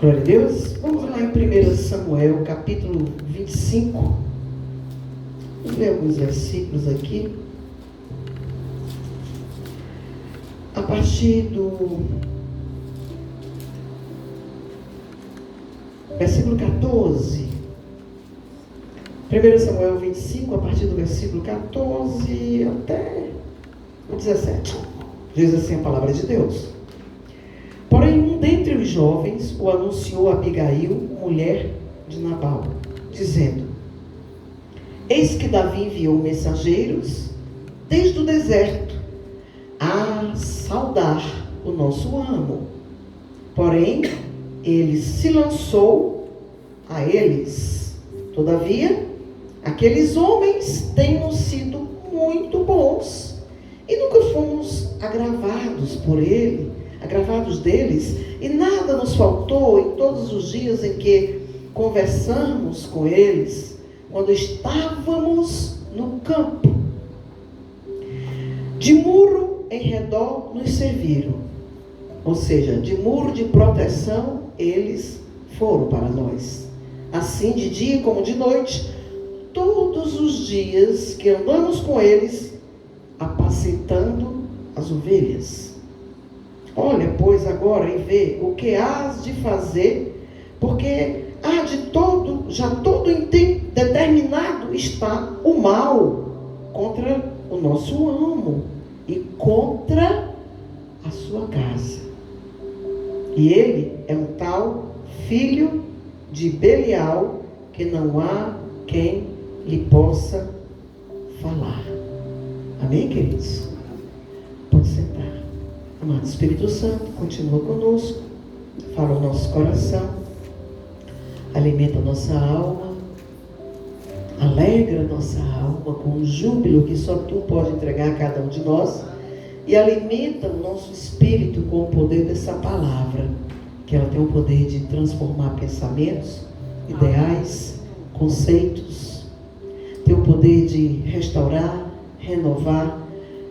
Glória a Deus. Vamos lá em 1 Samuel, capítulo 25. Vamos ler alguns versículos aqui. A partir do versículo 14. 1 Samuel 25, a partir do versículo 14 até o 17. Diz assim a palavra de Deus. Porém, um dentre os jovens o anunciou a Abigail, mulher de Nabal, dizendo: Eis que Davi enviou mensageiros desde o deserto a saudar o nosso amo. Porém, ele se lançou a eles. Todavia, aqueles homens têm sido muito bons e nunca fomos agravados deles, e nada nos faltou em todos os dias em que conversamos com eles, quando estávamos no campo. De muro em redor nos serviram, ou seja, de muro de proteção eles foram para nós. Assim, de dia como de noite, todos os dias que andamos com eles, apacentando as ovelhas. Olha, pois, agora e vê o que hás de fazer, porque já todo determinado está o mal contra o nosso amo e contra a sua casa. E ele é um tal filho de Belial, que não há quem lhe possa falar. Amém, queridos? Pode sentar. Amado Espírito Santo, continua conosco, fala o nosso coração, alimenta a nossa alma, alegra a nossa alma com o júbilo que só Tu pode entregar a cada um de nós, e alimenta o nosso espírito com o poder dessa palavra, que ela tem o poder de transformar pensamentos, ideais, conceitos, tem o poder de restaurar, renovar,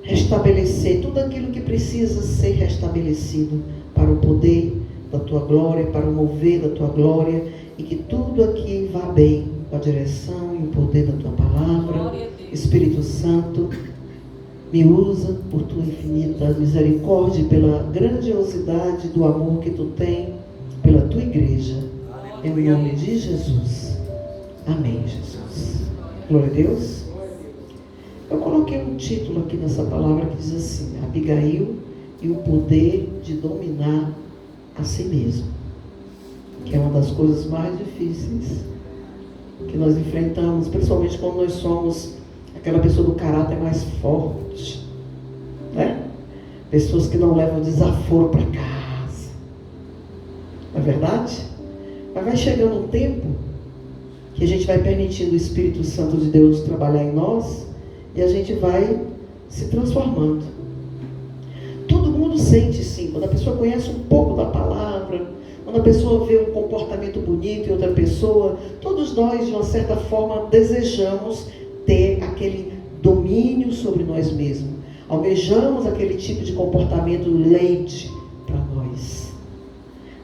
restabelecer tudo aquilo que precisa ser restabelecido para o poder da Tua glória, para o mover da Tua glória, e que tudo aqui vá bem com a direção e o poder da Tua palavra. Espírito Santo, me usa por Tua infinita misericórdia, pela grandiosidade do amor que Tu tem pela Tua igreja, em nome de Jesus. Amém, Jesus. Glória a Deus. Eu coloquei um título aqui nessa palavra que diz assim: Abigail e o poder de dominar a si mesmo, que é uma das coisas mais difíceis que nós enfrentamos, principalmente quando nós somos aquela pessoa do caráter mais forte, né? Pessoas que não levam desaforo para casa, não é verdade? Mas vai chegando um tempo que a gente vai permitindo o Espírito Santo de Deus trabalhar em nós, e a gente vai se transformando. Todo mundo sente sim, quando a pessoa conhece um pouco da palavra, quando a pessoa vê um comportamento bonito em outra pessoa, todos nós, de uma certa forma, desejamos ter aquele domínio sobre nós mesmos. Almejamos aquele tipo de comportamento leite para nós.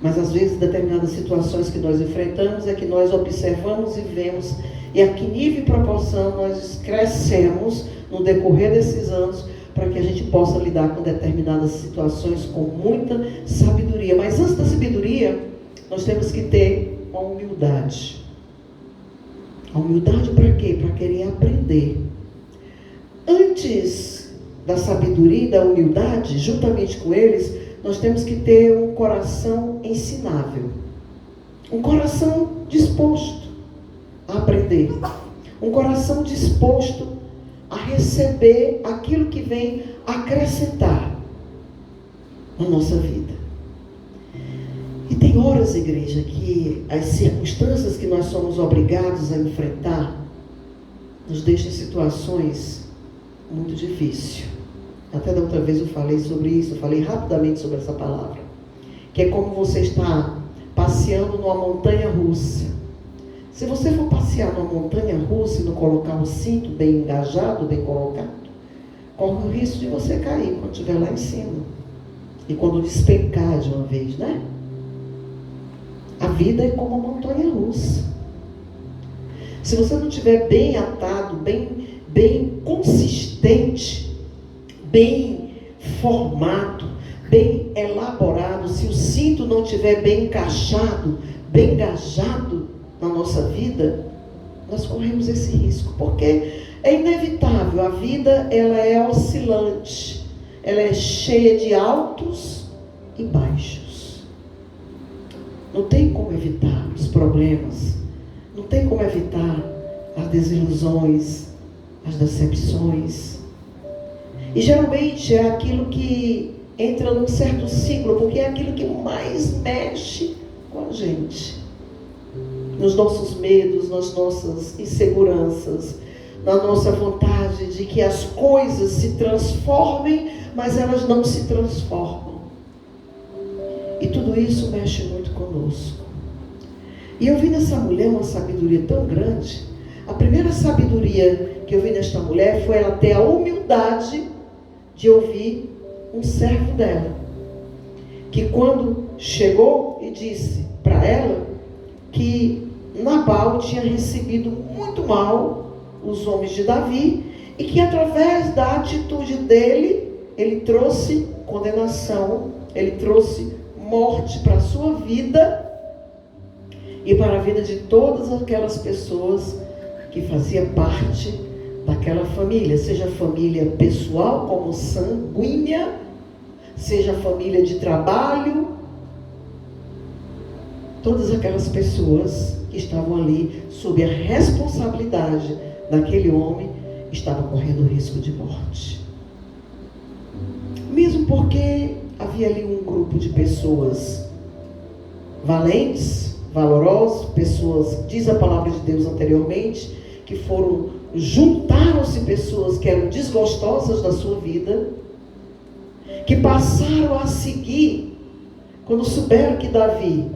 Mas às vezes, determinadas situações que nós enfrentamos é que nós observamos e vemos, e a que nível e proporção nós crescemos no decorrer desses anos, para que a gente possa lidar com determinadas situações com muita sabedoria. Mas antes da sabedoria, nós temos que ter uma humildade. A humildade para quê? Para querer aprender. Antes da sabedoria e da humildade, juntamente com eles, nós temos que ter um coração ensinável. Um coração disposto a aprender. Um coração disposto a receber aquilo que vem acrescentar na nossa vida. E tem horas, igreja, que as circunstâncias que nós somos obrigados a enfrentar nos deixam em situações muito difíceis. Até da outra vez eu falei sobre isso, eu falei rapidamente sobre essa palavra. Que é como você está passeando numa montanha russa. Se você for passear numa montanha russa e não colocar o cinto bem engajado, bem colocado, corre o risco de você cair quando estiver lá em cima. E quando despencar de uma vez, né? A vida é como uma montanha russa. Se você não estiver bem atado, bem consistente, bem formado, bem elaborado, se o cinto não estiver bem encaixado, bem engajado na nossa vida, nós corremos esse risco, porque é inevitável. A vida, ela é oscilante, ela é cheia de altos e baixos. Não tem como evitar os problemas, não tem como evitar as desilusões, as decepções. E geralmente é aquilo que entra num certo ciclo, porque é aquilo que mais mexe com a gente. Nos nossos medos, nas nossas inseguranças, na nossa vontade de que as coisas se transformem, mas elas não se transformam. E tudo isso mexe muito conosco. E eu vi nessa mulher uma sabedoria tão grande. A primeira sabedoria que eu vi nesta mulher foi ela ter a humildade de ouvir um servo dela, que quando chegou e disse para ela que Nabal tinha recebido muito mal os homens de Davi, e que através da atitude dele, ele trouxe condenação, ele trouxe morte para a sua vida e para a vida de todas aquelas pessoas que faziam parte daquela família, seja família pessoal, como sanguínea, seja família de trabalho, todas aquelas pessoas que estavam ali sob a responsabilidade daquele homem estavam correndo risco de morte. Mesmo porque havia ali um grupo de pessoas valentes, valorosas, pessoas, diz a palavra de Deus anteriormente, que juntaram-se pessoas que eram desgostosas da sua vida, que passaram a seguir, quando souberam que Davi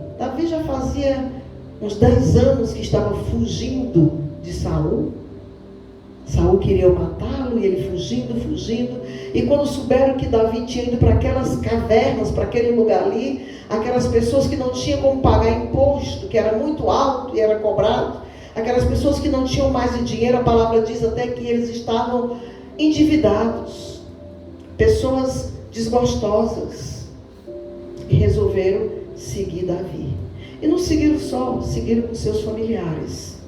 já fazia uns 10 anos que estava fugindo de Saul. Saul queria matá-lo e ele fugindo. E quando souberam que Davi tinha ido para aquelas cavernas, para aquele lugar ali, aquelas pessoas que não tinham como pagar imposto, que era muito alto e era cobrado, aquelas pessoas que não tinham mais de dinheiro, a palavra diz até que eles estavam endividados, pessoas desgostosas, e resolveram seguir Davi. E não seguiram só, seguiram com seus familiares.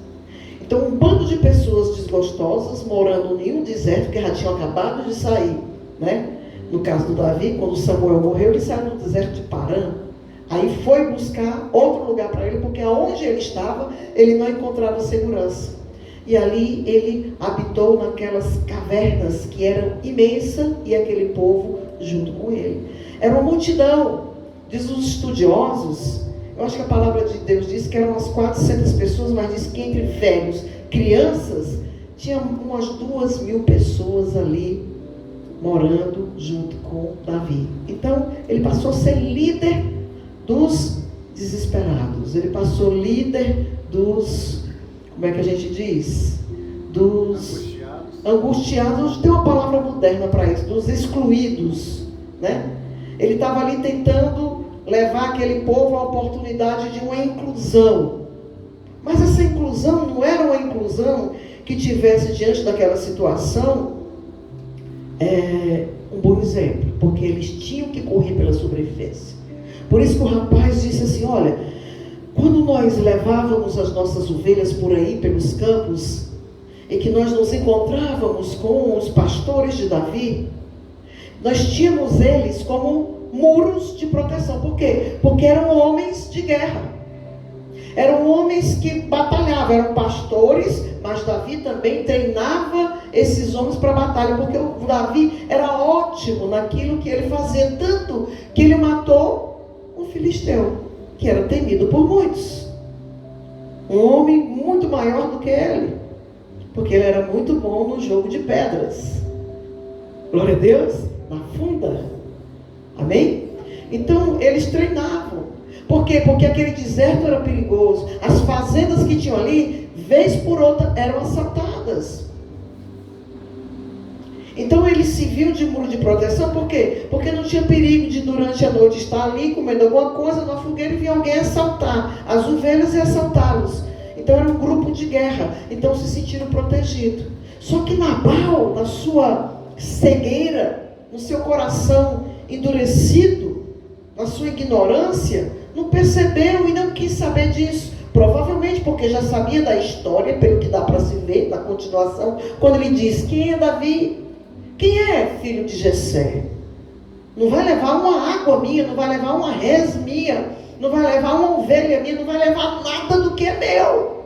Então, um bando de pessoas desgostosas, morando em um deserto, que já tinham acabado de sair, né? No caso do Davi, quando Samuel morreu, ele saiu do deserto de Parã. Aí foi buscar outro lugar para ele, porque aonde ele estava, ele não encontrava segurança. E ali ele habitou naquelas cavernas que eram imensas, e aquele povo junto com ele. Era uma multidão. Diz os estudiosos, eu acho que a palavra de Deus diz que eram umas 400 pessoas, mas diz que entre velhos, crianças, tinha umas 2.000 pessoas ali morando junto com Davi. Então, ele passou a ser líder dos desesperados. Ele passou líder dos, como é que a gente diz? Dos angustiados. Tem uma palavra moderna para isso, dos excluídos, né? Ele estava ali tentando levar aquele povo à oportunidade de uma inclusão. Mas essa inclusão não era uma inclusão que tivesse diante daquela situação um bom exemplo, porque eles tinham que correr pela sobrevivência. Por isso que o rapaz disse assim: olha, quando nós levávamos as nossas ovelhas por aí, pelos campos, e que nós nos encontrávamos com os pastores de Davi, nós tínhamos eles como muros de proteção. Por quê? Porque eram homens de guerra. Eram homens que batalhavam, eram pastores, mas Davi também treinava esses homens para a batalha, porque o Davi era ótimo naquilo que ele fazia, tanto que ele matou um filisteu, que era temido por muitos. Um homem muito maior do que ele, porque ele era muito bom no jogo de pedras. Glória a Deus, na funda. Amém? Então, eles treinavam. Por quê? Porque aquele deserto era perigoso. As fazendas que tinham ali, vez por outra, eram assaltadas. Então ele se viu de muro de proteção, por quê? Porque não tinha perigo de durante a noite estar ali comendo alguma coisa na fogueira e vir alguém assaltar as ovelhas e assaltá-los. Então era um grupo de guerra, então se sentiram protegidos. Só que Nabal, na sua cegueira, no seu coração endurecido, na sua ignorância, não percebeu e não quis saber disso. Provavelmente porque já sabia da história, pelo que dá para se ver na continuação, quando ele diz: quem é Davi? Quem é filho de Jessé? Não vai levar uma água minha, não vai levar uma res minha, não vai levar uma ovelha minha, não vai levar nada do que é meu.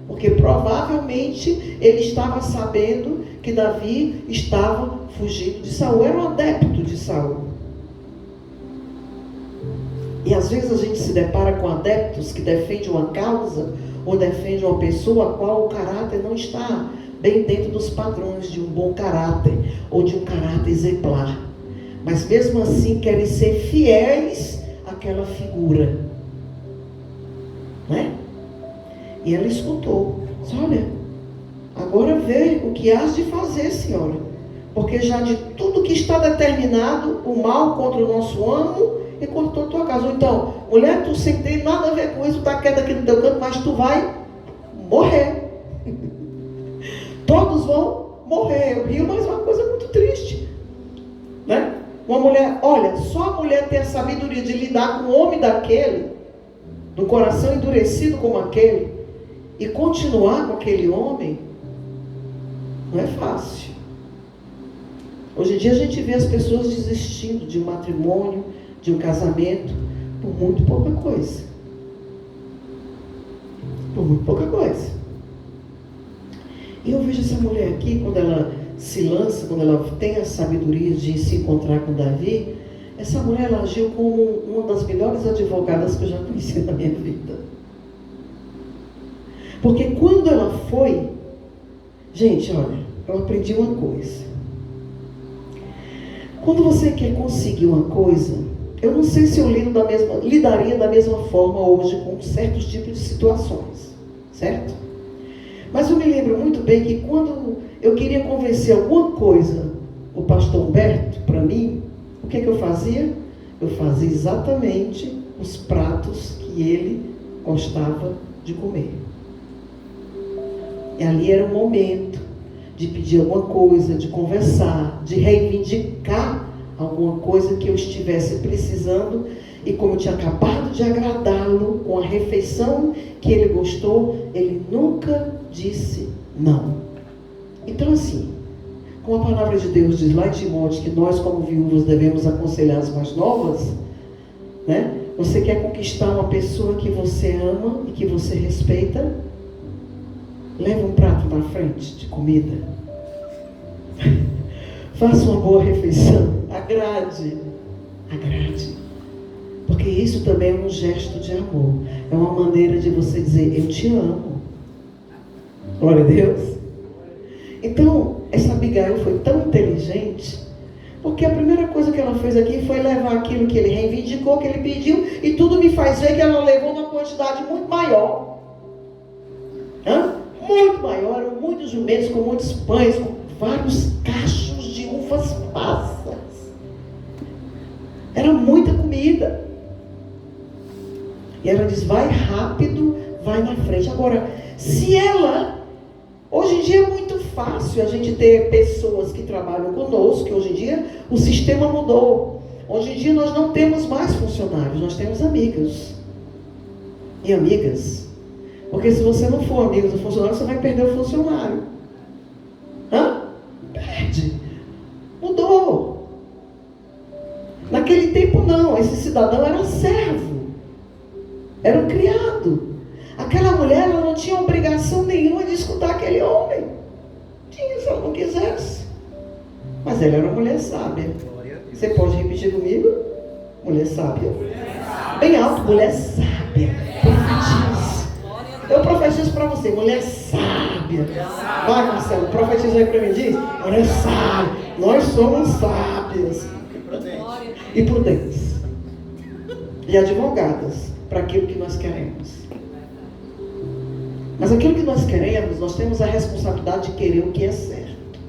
Porque provavelmente ele estava sabendo que Davi estava fugindo de Saul, era um adepto de Saul. E às vezes a gente se depara com adeptos que defendem uma causa ou defendem uma pessoa a qual o caráter não está bem dentro dos padrões de um bom caráter ou de um caráter exemplar. Mas mesmo assim querem ser fiéis àquela figura. Né? E ela escutou. Disse: olha, agora vê o que has de fazer, senhora. Porque já de tudo que está determinado, o mal contra o nosso amo e contra a tua casa. Então, mulher, tu sem ter nada a ver com isso, tu está quieta aqui no teu canto, mas tu vai morrer. Todos vão morrer. Eu rio, mas é uma coisa muito triste. Né? Uma mulher, olha, só a mulher ter a sabedoria de lidar com um homem daquele, do coração endurecido como aquele, e continuar com aquele homem, não é fácil. Hoje em dia a gente vê as pessoas desistindo de um matrimônio, de um casamento, por muito pouca coisa. Por muito pouca coisa. E eu vejo essa mulher aqui, quando ela se lança, quando ela tem a sabedoria de se encontrar com Davi, essa mulher, ela agiu como uma das melhores advogadas que eu já conheci na minha vida. Porque quando ela foi, gente, olha, eu aprendi uma coisa. Quando você quer conseguir uma coisa, eu não sei se eu lidaria da mesma forma hoje com certos tipos de situações, certo? Mas eu me lembro muito bem que quando eu queria convencer alguma coisa, o pastor Humberto, para mim, o que eu fazia? Eu fazia exatamente os pratos que ele gostava de comer. E ali era o momento de pedir alguma coisa, de conversar, de reivindicar alguma coisa que eu estivesse precisando. E como eu tinha acabado de agradá-lo com a refeição que ele gostou, ele nunca disse não. Então assim, como a palavra de Deus diz lá em Timóteo, que nós como viúvas devemos aconselhar as mais novas, né? Você quer conquistar uma pessoa que você ama e que você respeita? Leva um prato na frente de comida. Faça uma boa refeição. Agrade. Porque isso também é um gesto de amor. É uma maneira de você dizer: eu te amo. Glória a Deus. Então, essa Abigail foi tão inteligente, porque a primeira coisa que ela fez aqui foi levar aquilo que ele reivindicou, que ele pediu, e tudo me faz ver que ela levou uma quantidade muito maior. Muito maior, eram muitos jumentos com muitos pães, com vários cachos de uvas passas. Era muita comida. E ela diz: vai rápido, vai na frente. Agora, se ela... Hoje em dia é muito fácil a gente ter pessoas que trabalham conosco, que hoje em dia o sistema mudou. Hoje em dia nós não temos mais funcionários, nós temos amigos e amigas. Porque se você não for amigo do funcionário, você vai perder o funcionário. Perde. Mudou. Naquele tempo não, esse cidadão era servo. Era um criado. Aquela mulher, ela não tinha obrigação nenhuma de escutar aquele homem. Tinha, se ela não quisesse. Mas ela era uma mulher sábia. Você pode repetir comigo? Mulher sábia. Bem alto, mulher sábia. Profetiza. Eu profetizo para você, mulher sábia. Vai, Marcelo, profetiza aí para mim, diz: mulher sábia. Nós somos sábias. E prudentes. E advogadas para aquilo que nós queremos. Mas aquilo que nós queremos, nós temos a responsabilidade de querer o que é certo.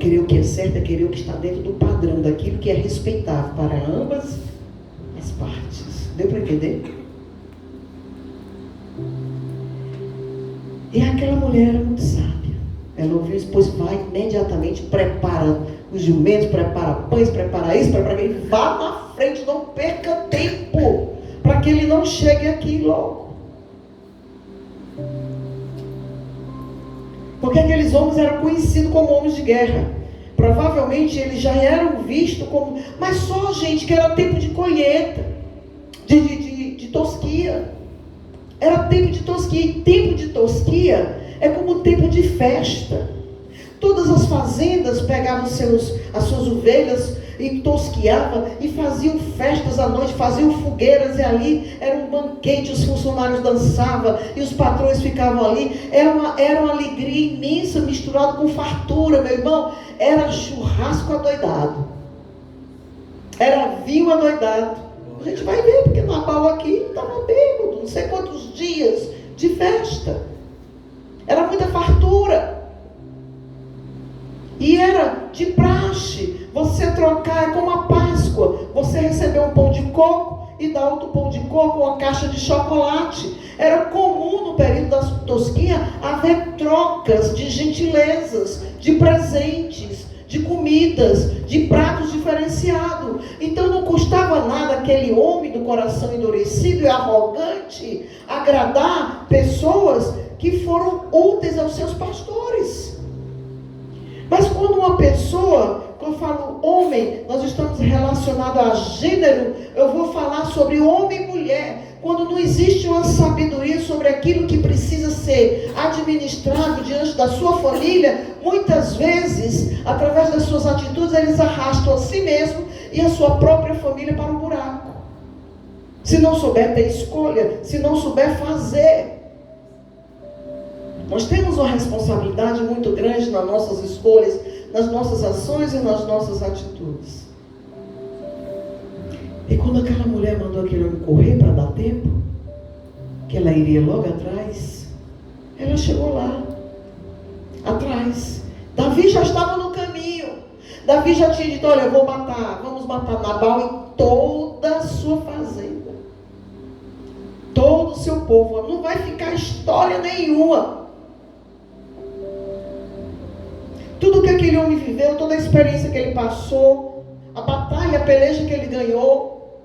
Querer o que é certo é querer o que está dentro do padrão, daquilo que é respeitável para ambas as partes. Deu para entender? E aquela mulher era muito sábia. Ela ouviu isso, pois vai imediatamente, prepara os jumentos, prepara pães, prepara isso, prepara aquilo. Vá na frente, não perca tempo, para que ele não chegue aqui logo. Porque aqueles homens eram conhecidos como homens de guerra. Provavelmente eles já eram vistos como... Mas só, gente, que era tempo de colheita, de tosquia. Era tempo de tosquia. E tempo de tosquia é como tempo de festa. Todas as fazendas pegavam as suas ovelhas e tosquiavam e faziam festas à noite, faziam fogueiras, e ali era um banquete, os funcionários dançavam e os patrões ficavam ali. Era uma alegria imensa misturada com fartura, meu irmão. Era churrasco adoidado, era vinho adoidado. A gente vai ver, porque Nabal aqui estava bêbado, não sei quantos dias de festa. Era muita fartura. E era de praxe você trocar, é como a Páscoa, você receber um pão de coco e dar outro pão de coco, uma caixa de chocolate. Era comum no período da tosquia haver trocas de gentilezas, de presentes, de comidas, de pratos diferenciados. Então não custava nada aquele homem do coração endurecido e arrogante agradar pessoas que foram úteis aos seus pastores. Mas quando uma pessoa, quando eu falo homem, nós estamos relacionados a gênero, eu vou falar sobre homem e mulher. Quando não existe uma sabedoria sobre aquilo que precisa ser administrado diante da sua família, muitas vezes, através das suas atitudes, eles arrastam a si mesmo e a sua própria família para o buraco. Se não souber ter escolha, se não souber fazer. Nós temos uma responsabilidade muito grande nas nossas escolhas, nas nossas ações e nas nossas atitudes. E quando aquela mulher mandou aquele homem correr para dar tempo, que ela iria logo atrás, ela chegou lá, atrás. Davi já estava no caminho. Davi já tinha dito, olha, vamos matar Nabal e toda a sua fazenda. Todo o seu povo. Não vai ficar história nenhuma. Tudo que aquele homem viveu, toda a experiência que ele passou, a batalha, a peleja que ele ganhou,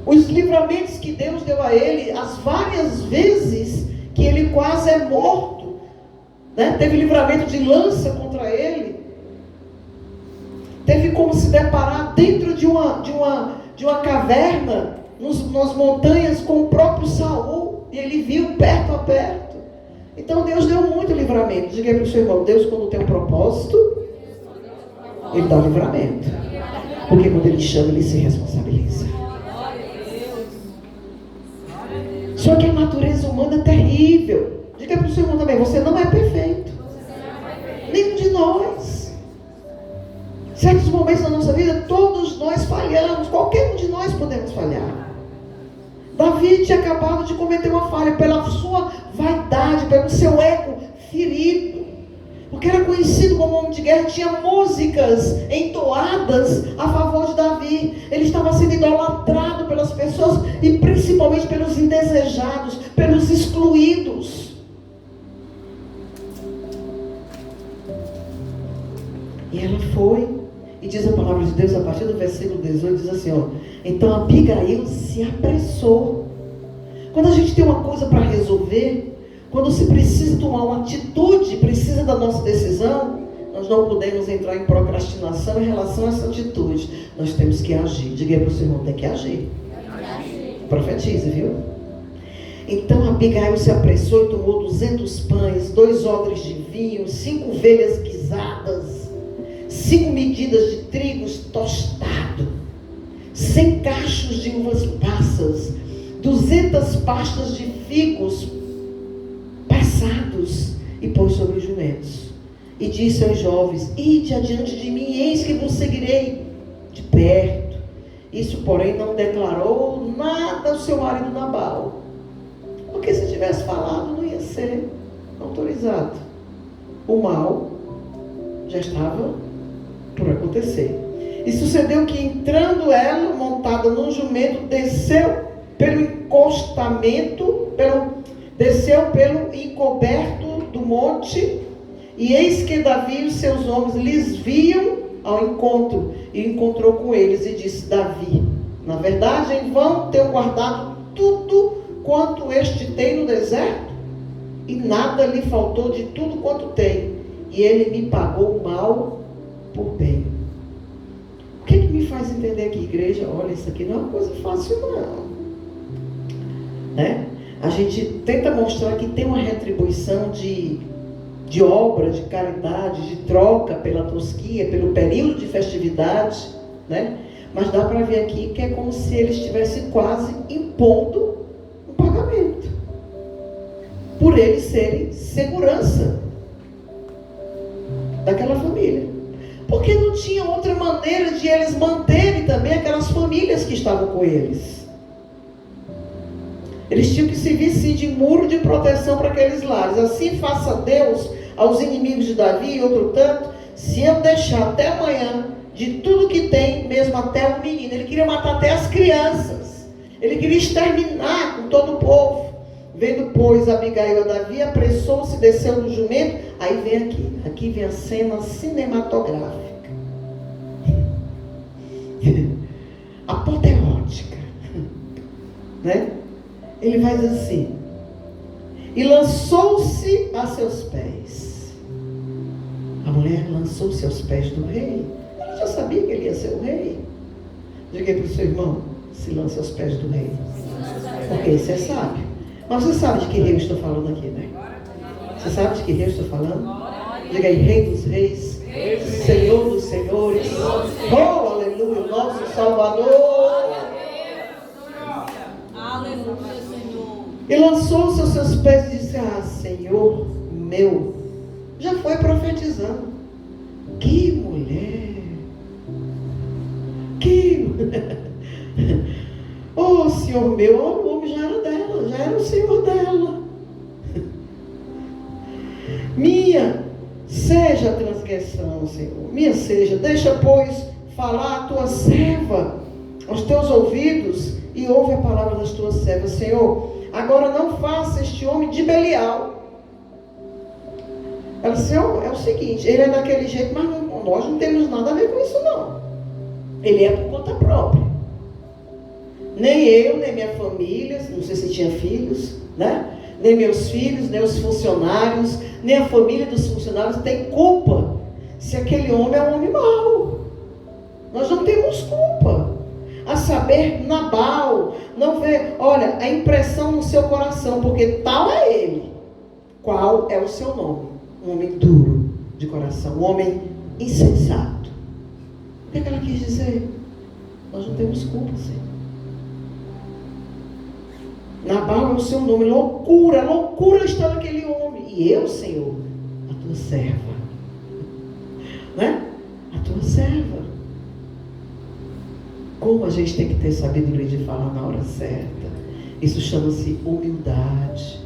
os livramentos que Deus deu a ele, as várias vezes que ele quase é morto, né? Teve livramento de lança contra ele, teve como se deparar dentro de uma caverna, nas montanhas, com o próprio Saul, e ele viu perto a perto. Então Deus deu muito livramento. Diga aí para o seu irmão, Deus, quando tem um propósito, Ele dá livramento. Porque quando Ele chama, Ele se responsabiliza. Só que a natureza humana é terrível. Diga para o seu irmão também, você não é perfeito. Nenhum de nós. Certos momentos da nossa vida, todos nós falhamos. Qualquer um de nós podemos falhar. Davi tinha acabado de cometer uma falha pela sua vaidade, pelo seu ego ferido. Porque era conhecido como homem de guerra, tinha músicas entoadas a favor de Davi. Ele estava sendo idolatrado pelas pessoas e principalmente pelos indesejados, pelos excluídos. E ela foi. E diz a palavra de Deus, a partir do versículo 18, diz assim, ó. Então Abigail se apressou. Quando a gente tem uma coisa para resolver, quando se precisa tomar uma atitude, precisa da nossa decisão, nós não podemos entrar em procrastinação em relação a essa atitude. Nós temos que agir. Diga aí para o seu irmão, tem que agir. Profetize, viu? Então Abigail se apressou e tomou 200 pães, 2 odres de vinho, 5 ovelhas guisadas, 5 medidas de trigos tostado, 100 cachos de uvas passas, 200 pastas de figos passados, e pôs sobre os jumentos. E disse aos jovens, ide adiante de mim, eis que vos seguirei de perto. Isso, porém, não declarou nada ao seu marido Nabal, porque se tivesse falado, não ia ser autorizado. O mal já estava por acontecer. E sucedeu que, entrando ela, montada num jumento, desceu pelo encostamento, desceu pelo encoberto do monte, e eis que Davi e os seus homens lhes viam ao encontro, e encontrou com eles, e disse: Davi, na verdade, em vão tenho guardado tudo quanto este tem no deserto, e nada lhe faltou de tudo quanto tem, e ele me pagou mal por bem. O que me faz entender aqui, igreja? Olha, isso aqui não é uma coisa fácil, não. Né? A gente tenta mostrar que tem uma retribuição de obra, de caridade, de troca pela tosquia, pelo período de festividade, né? Mas dá para ver aqui que é como se ele estivesse quase impondo um pagamento, por eles serem segurança daquela família, porque não tinha outra maneira de eles manterem também aquelas famílias que estavam com eles. Eles tinham que servir sim de muro de proteção para aqueles lares. Assim faça Deus aos inimigos de Davi e outro tanto, se eu deixar até amanhã de tudo que tem, mesmo até o menino. Ele queria matar até as crianças, ele queria exterminar com todo o povo. Vendo, pois, Abigail a Davi, apressou-se, desceu do jumento. Aí vem aqui vem a cena cinematográfica, apoteótica, né? Ele faz assim: e lançou-se a seus pés. A mulher lançou-se aos pés do rei. Ela já sabia que ele ia ser o rei. Diga aí para o seu irmão: se lance aos pés do rei. Porque você sabe. Mas você sabe de que rei eu estou falando aqui, né? Você sabe de que rei eu estou falando? Diga aí: Rei dos reis, Senhor dos senhores. Oh, aleluia, o nosso Salvador. E lançou-se aos seus pés e disse: ah, Senhor meu. Já foi profetizando. Que mulher. Que mulher. Oh, Senhor meu. O homem já era dela, já era o Senhor dela. Minha seja a transgressão, Senhor. Minha seja. Deixa, pois, falar a tua serva aos teus ouvidos, e ouve a palavra das tuas servas, Senhor. Agora não faça este homem de Belial. Ela disse: é o seguinte, ele é daquele jeito, mas nós não temos nada a ver com isso, não. Ele é por conta própria. Nem eu, nem minha família, não sei se tinha filhos, né? Nem meus filhos, nem os funcionários, nem a família dos funcionários tem culpa se aquele homem é um homem mau. Nós não temos culpa. A saber, Nabal não vê, olha, a impressão no seu coração, porque tal é ele. Qual é o seu nome? Um homem duro de coração, um homem insensato. O que ela quis dizer? Nós não temos culpa, Senhor. Nabal é o seu nome. Loucura está naquele homem. E eu, Senhor, a tua serva, né? A tua serva. Como a gente tem que ter sabedoria de falar na hora certa. Isso chama-se humildade.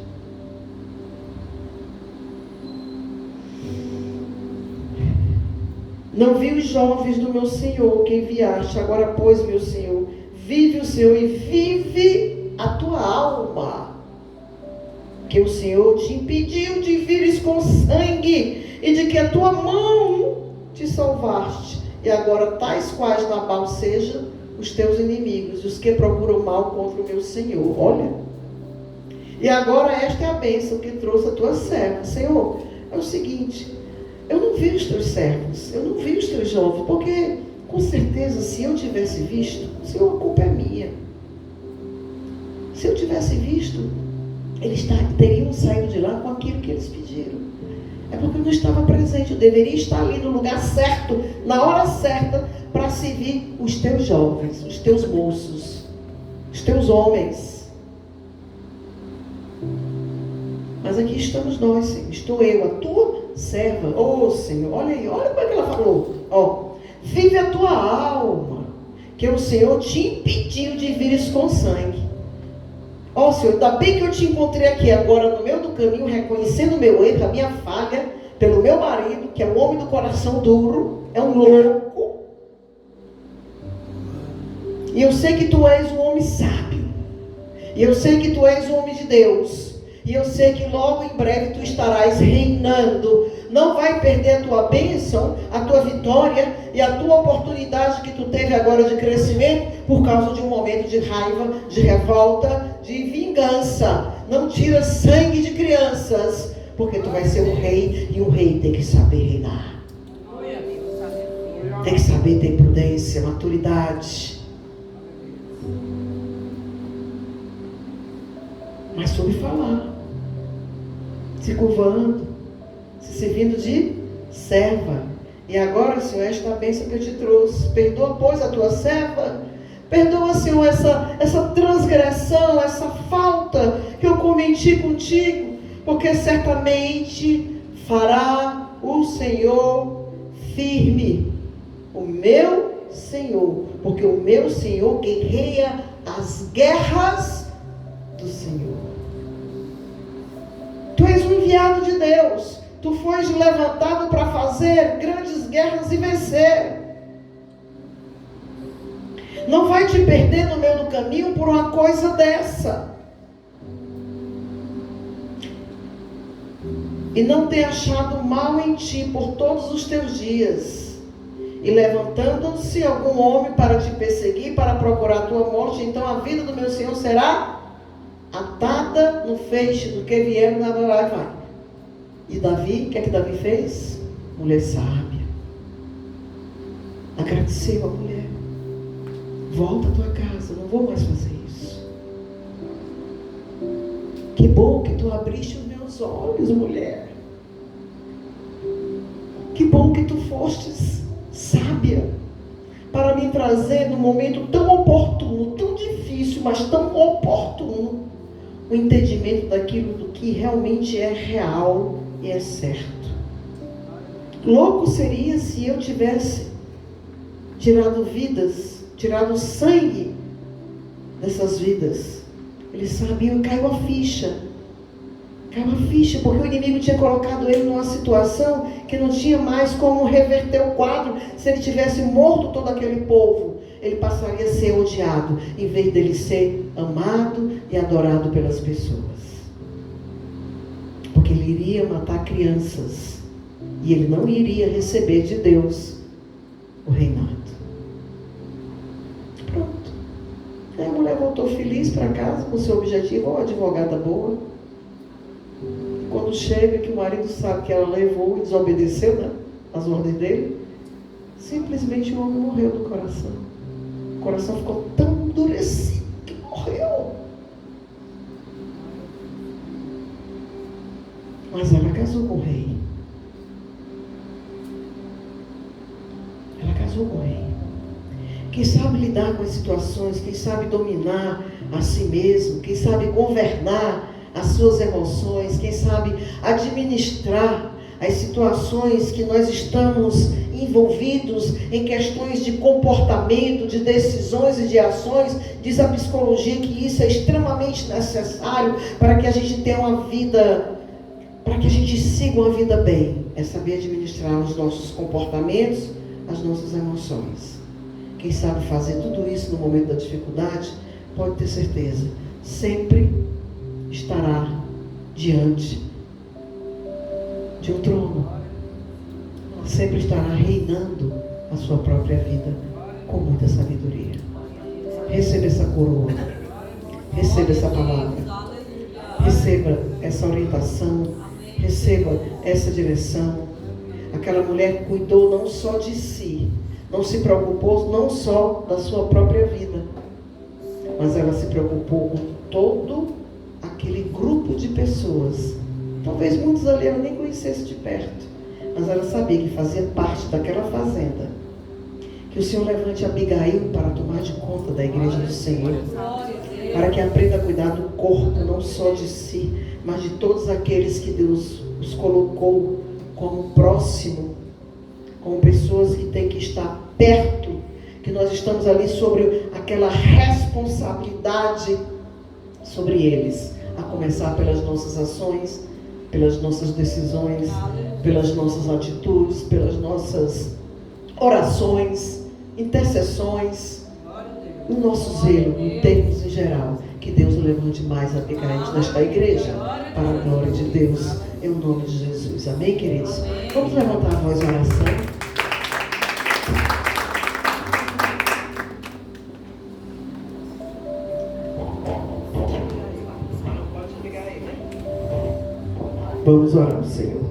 Não vi os jovens do meu Senhor que enviaste. Agora, pois, meu Senhor, vive o Senhor e vive a tua alma, que o Senhor te impediu de vires com sangue, e de que a tua mão te salvaste. E agora tais quais Nabal sejam os teus inimigos, os que procuram mal contra o meu Senhor. Olha. E agora esta é a bênção que trouxe a tua serva. Senhor, é o seguinte: eu não vi os teus servos, eu não vi os teus jovens, porque com certeza se eu tivesse visto, Senhor, a culpa é minha. Se eu tivesse visto, eles teriam saído de lá com aquilo que eles pediram. É porque eu não estava presente. Eu deveria estar ali no lugar certo, na hora certa, para servir os teus jovens, os teus moços, os teus homens. Mas aqui estamos nós, Senhor. Estou eu, a tua serva. Oh, Senhor, olha aí, olha como é que ela falou. Ó, vive a tua alma, que o Senhor te impediu de vires com sangue. Ó, Senhor, ainda bem que eu te encontrei aqui agora no meio do caminho, reconhecendo o meu erro, a minha falha, pelo meu marido, que é um homem do coração duro, é um louco. E eu sei que tu és um homem sábio. E eu sei que tu és um homem de Deus. E eu sei que logo em breve tu estarás reinando. Não vai perder a tua bênção, a tua vitória e a tua oportunidade que tu teve agora de crescimento por causa de um momento de raiva, de revolta, de vingança. Não tira sangue de crianças, porque tu vai ser um rei, e um rei tem que saber reinar. Tem que saber ter prudência, maturidade. Mas soube falar, se curvando, se servindo de serva. E agora, Senhor, esta bênção que eu te trouxe, perdoa, pois, a tua serva. Perdoa, Senhor, essa transgressão, essa falta que eu cometi contigo, porque certamente fará o Senhor firme, o meu Senhor, porque o meu Senhor guerreia as guerras do Senhor. Tu és um enviado de Deus. Tu foste levantado para fazer grandes guerras e vencer. Não vai te perder no meio do caminho por uma coisa dessa. E não ter achado mal em ti por todos os teus dias. E levantando-se algum homem para te perseguir, para procurar a tua morte, então a vida do meu Senhor será atada no feixe do que vier, nada vai. E Davi, o que é que Davi fez? Mulher sábia. Agradeceu a mulher. Volta à tua casa, não vou mais fazer isso. Que bom que tu abriste os meus olhos, mulher. Que bom que tu fostes sábia para me trazer num momento tão oportuno, tão difícil, mas tão oportuno, o entendimento daquilo do que realmente é real e é certo. Louco seria se eu tivesse tirado vidas, tirado sangue dessas vidas. Eles sabiam, caiu a ficha, porque o inimigo tinha colocado ele numa situação que não tinha mais como reverter o quadro. Se ele tivesse morto todo aquele povo, ele passaria a ser odiado, em vez dele ser amado e adorado pelas pessoas. Porque ele iria matar crianças, e ele não iria receber de Deus o reinado. Pronto. Aí a mulher voltou feliz para casa, com seu objetivo, uma advogada boa. Quando chega, que o marido sabe que ela levou e desobedeceu, né, as ordens dele, simplesmente o homem morreu do coração. O coração ficou tão endurecido que morreu. Mas ela casou com o rei. Ela casou com o rei. Quem sabe lidar com as situações, quem sabe dominar a si mesmo, quem sabe governar as suas emoções, quem sabe administrar as situações que nós estamos envolvidos em questões de comportamento, de decisões e de ações. Diz a psicologia que isso é extremamente necessário para que a gente tenha uma vida, para que a gente siga uma vida bem. É saber administrar os nossos comportamentos, as nossas emoções. Quem sabe fazer tudo isso no momento da dificuldade, pode ter certeza, sempre estará diante de um trono. Sempre estará reinando a sua própria vida com muita sabedoria. Receba essa coroa. Receba essa palavra. Receba essa orientação. Receba essa direção. Aquela mulher cuidou não só de si, não se preocupou não só da sua própria vida, mas ela se preocupou com todo aquele grupo de pessoas. Talvez muitos ali ela nem conhecesse de perto, mas ela sabia que fazia parte daquela fazenda. Que o Senhor levante Abigail para tomar de conta da igreja do Senhor, para que aprenda a cuidar do corpo, não só de si, mas de todos aqueles que Deus os colocou como próximo, como pessoas que têm que estar perto, que nós estamos ali sobre aquela responsabilidade sobre eles, a começar pelas nossas ações, pelas nossas decisões, pelas nossas atitudes, pelas nossas orações, intercessões, o nosso zelo, em termos em geral. Que Deus o levante mais aplicados nesta igreja, para a glória de Deus, em nome de Jesus. Amém, queridos? Vamos levantar a voz em oração. Vamos orar, Senhor.